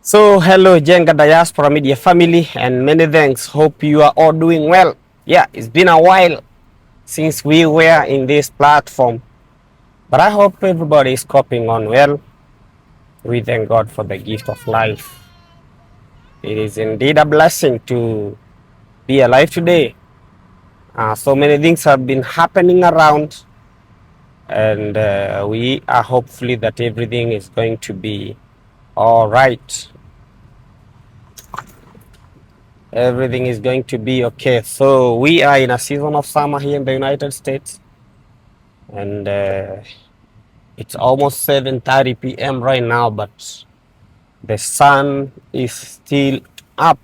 So hello Jenga Diaspora Media family and many thanks. Hope you are all doing well. Yeah, it's been a while since we were in this platform, but I hope everybody is coping on well. We thank God for the gift of life. It is indeed a blessing to be alive today. So many things have been happening around, and we are hopefully that everything is going to be all right. Everything is going to be okay. So we are in a season of summer here in the United States, and it's almost 7:30 p.m. right now, but the sun is still up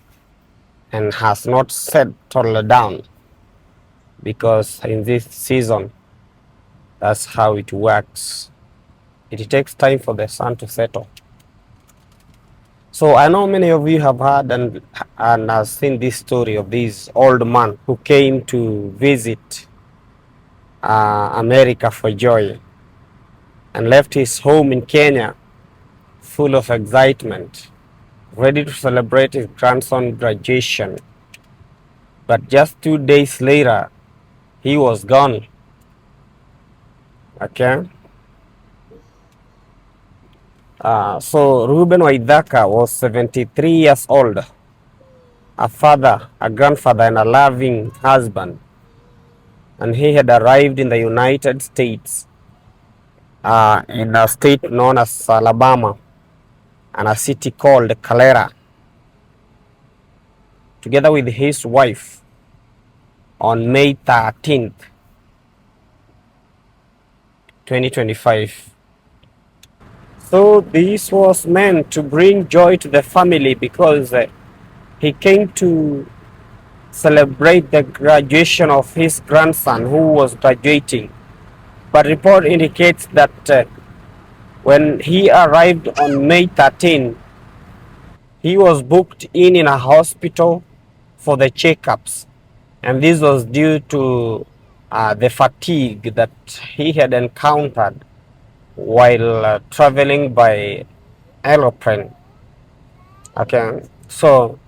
and has not settled down, because in this season, that's how it works. It takes time for the sun to settle. So I know many of you have heard and have seen this story of this old man who came to visit America for joy and left his home in Kenya full of excitement, ready to celebrate his grandson's graduation. But just 2 days later, he was gone. Okay? So Reuben Waithaka was 73 years old, a father, a grandfather, and a loving husband. And he had arrived in the United States in a state known as Alabama and a city called Calera, together with his wife on May 13th, 2025. So this was meant to bring joy to the family because he came to celebrate the graduation of his grandson who was graduating. But report indicates that when he arrived on May 13, he was booked in a hospital for the checkups, and this was due to the fatigue that he had encountered while traveling by aeroplane. Okay, so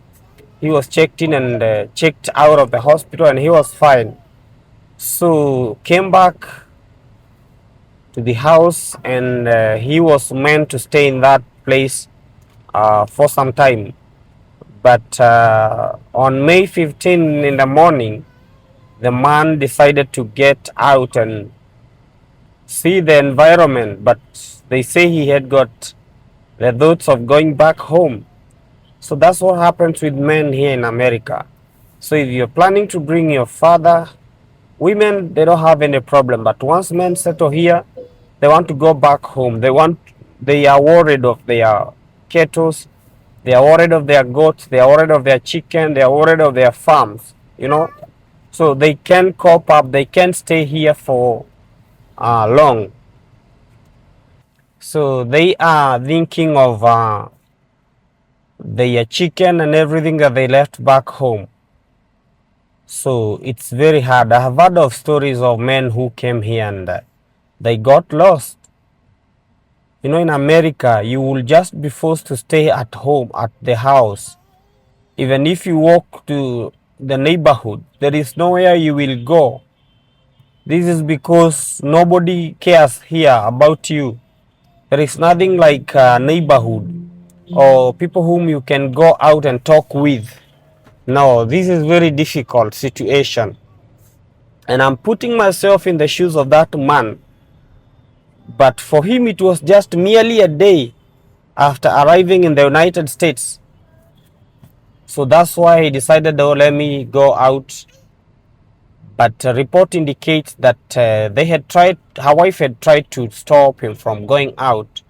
he was checked in and checked out of the hospital, and he was fine. So came back to the house, and he was meant to stay in that place for some time. But on May 15 in the morning, the man decided to get out and see the environment, but they say he had got the thoughts of going back home. So that's what happens with men here in America. So if you're planning to bring your father, women, they don't have any problem. But once men settle here, they want to go back home. They are worried of their kettles, they are worried of their goats, they are worried of their chicken, they are worried of their farms, So they can cope up, they can stay here for long. So they are thinking of their chicken and everything that they left back home. So it's very hard. I have heard of stories of men who came here and they got lost. In America, you will just be forced to stay at home, at the house. Even if you walk to the neighborhood, there is nowhere you will go. This is because nobody cares here about you. There is nothing like a neighborhood or people whom you can go out and talk with. No, this is very difficult situation. And I'm putting myself in the shoes of that man. But for him, it was just merely a day after arriving in the United States. So that's why he decided, oh, let me go out. But a report indicates that her wife had tried to stop him from going out.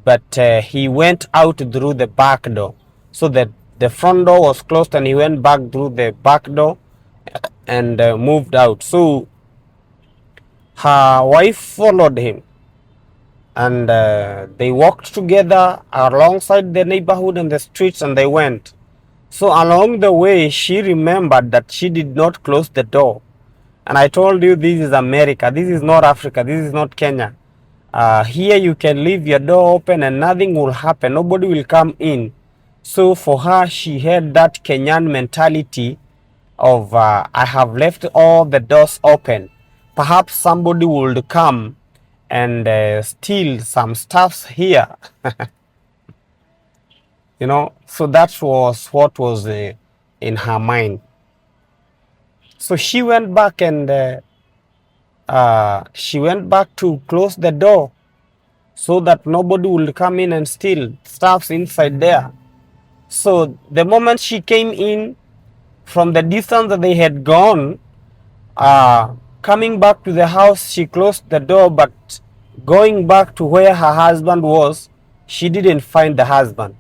But he went out through the back door. So that the front door was closed and he went back through the back door and moved out. So her wife followed him, and they walked together alongside the neighborhood and the streets, and they went. So along the way, she remembered that she did not close the door. And I told you, this is America. This is not Africa. This is not Kenya. Here you can leave your door open and nothing will happen. Nobody will come in. So for her, she had that Kenyan mentality of I have left all the doors open. Perhaps somebody would come and steal some stuffs here. You know, so that was what was in her mind. So she went back and she went back to close the door so that nobody would come in and steal stuffs inside there. So the moment she came in, from the distance that they had gone, coming back to the house, she closed the door, but going back to where her husband was, she didn't find the husband.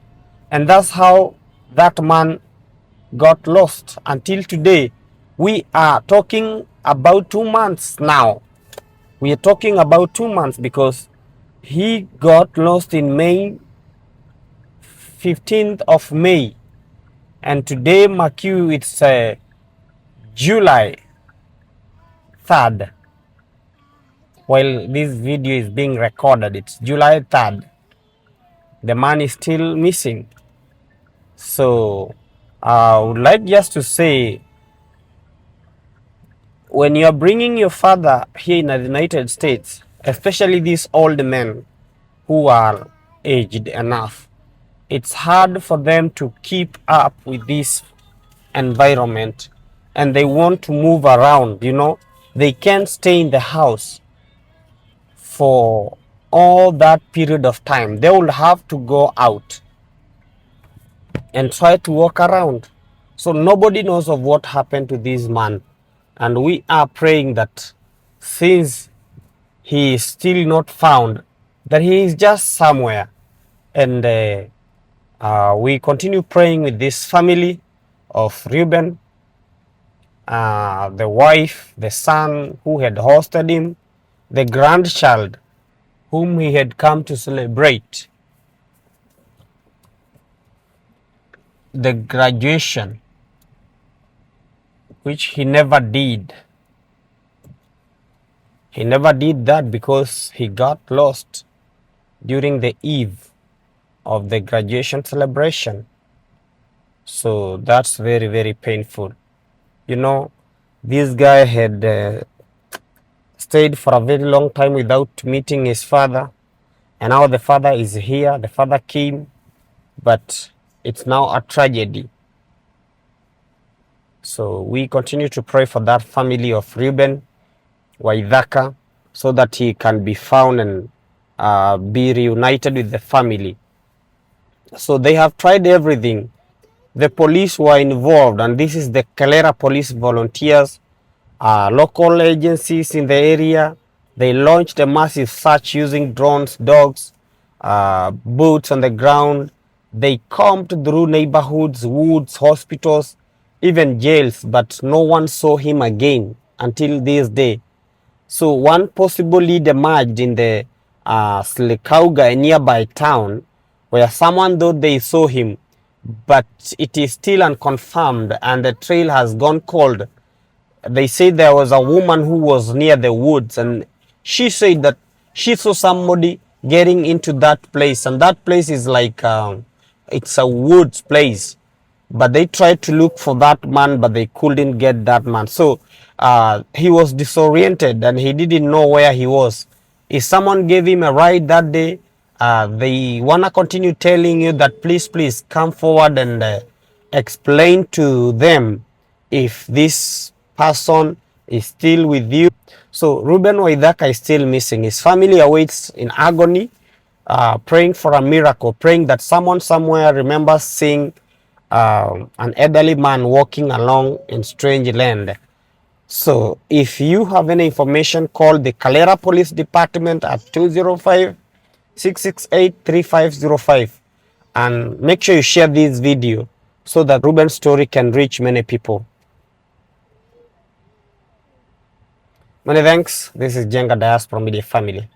And that's how that man got lost. Until today, we are talking about 2 months now. We are talking about 2 months because he got lost in May, 15th of May. And today, mark you, it's July 3rd. While this video is being recorded, it's July 3rd. The man is still missing. So I would like just to say, when you're bringing your father here in the United States, especially these old men who are aged enough, it's hard for them to keep up with this environment and they want to move around, you know. They can't stay in the house for all that period of time. They will have to go out and try to walk around. So nobody knows of what happened to this man. And we are praying that since he is still not found, that he is just somewhere. And we continue praying with this family of Reuben, the wife, the son who had hosted him, the grandchild whom he had come to celebrate, the graduation, which he never did. He never did that because he got lost during the eve of the graduation celebration. So that's very, very painful. You know, this guy had stayed for a very long time without meeting his father. And now the father is here. The father came, but it's now a tragedy. So we continue to pray for that family of Reuben Waithaka so that he can be found and be reunited with the family. So they have tried everything. The police were involved, and this is the Calera Police volunteers, local agencies in the area. They launched a massive search using drones, dogs, boots on the ground. They combed through neighborhoods, woods, hospitals, even jails, but no one saw him again until this day. So one possible lead emerged in the Slikauga, a nearby town, where someone thought they saw him, but it is still unconfirmed and the trail has gone cold. They say there was a woman who was near the woods and she said that she saw somebody getting into that place, and that place is like it's a woods place, but they tried to look for that man but they couldn't get that man. So he was disoriented and he didn't know where he was. If someone gave him a ride that day, they want to continue telling you that please come forward and explain to them if this person is still with you. So Reuben Waithaka is still missing. His family awaits in agony, praying for a miracle, praying that someone somewhere remembers seeing an elderly man walking along in strange land. So if you have any information, call the Calera Police Department at 205-668-3505 and make sure you share this video so that Reuben's story can reach many people. Many thanks. This is Jenga Diaspora Media Family.